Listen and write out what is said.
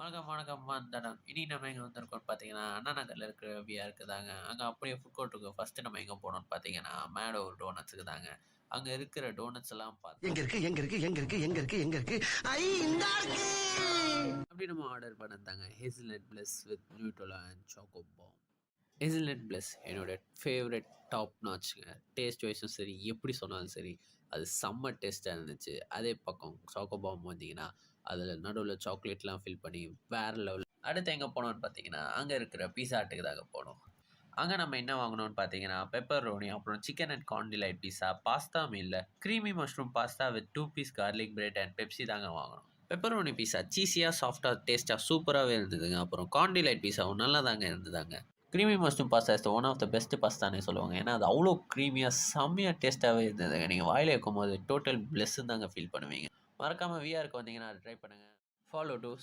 வணக்கம், வணக்கம். வந்தனம். இனி நம்ம எங்க வந்திருக்கோம்னு பார்த்தீங்கன்னா, அண்ணா நகர்ல இருக்கிற விஆருக்கு தாங்க. அங்க அப்படியே ஃபுட் கோர்ட் இருக்கு. ஃபர்ஸ்ட்டு நம்ம எங்க போனோம்னு பார்த்தீங்கன்னா, மேடோர் டோனட்ஸுக்கு தாங்க. அங்க இருக்கிற டோனட்ஸ் எல்லாம் எங்க பார்த்து இருக்கு எங்க இருக்கு எங்க இருக்கு எங்க இருக்கு எங்க இருக்கு ஐ இந்தா இருக்கு. அப்படி நம்ம ஆர்டர் பண்ணதாங்க. Hazelnut plus with Nutella and choco bomb. Hazelnut plus என்னோட ஃபேவரட் டாப் நாட்ச்ங்க. டேஸ்ட் வைஸும் சரி, எப்படி சொன்னாலும் சரி, அது செம்ம டேஸ்ட்டா இருந்துச்சு. அதே பக்கம் சாக்கோ பாம் வந்தீங்கன்னா, அதில நடுவுல சாக்லேட்லாம் ஃபில் பண்ணி வேற லெவல். அடுத்து எங்க போனோம்னு பார்த்தீங்கன்னா, அங்க இருக்கிற பீஸா ஹட்டுக்கு தாங்க போனோம். அங்க நம்ம என்ன வாங்குனோம்னு பார்த்தீங்கன்னா, பெப்பரோனி, அப்புறம் chicken and corn delight pizza, pasta மீல்ல creamy mushroom pasta with 2 piece garlic bread and Pepsi தாங்க வாங்குனோம். பெப்பரோனி பீஸா சீஸியா, சாஃப்ட்டா, டேஸ்ட்டா சூப்பராவே இருந்ததுங்க. அப்புறம் கார்ன் டிலைட் பீஸாவும் நல்லா தாங்க இருந்ததுங்க. Creamy mushroom pasta is one of the best பாஸ்தான்னே சொல்லுவாங்க. ஏன்னா, அது அவ்வளோ கிரீமியா செம்மையா டேஸ்ட்டாவே இருந்ததுங்க. நீங்க வாயில வைக்கும்போது டோட்டல் பிளெஸ்ன்னு தாங்க ஃபீல் பண்ணுவீங்க. மறக்காம விஆருக்கு வந்தீங்கன்னா, அத ட்ரை பண்ணுங்க. Follow two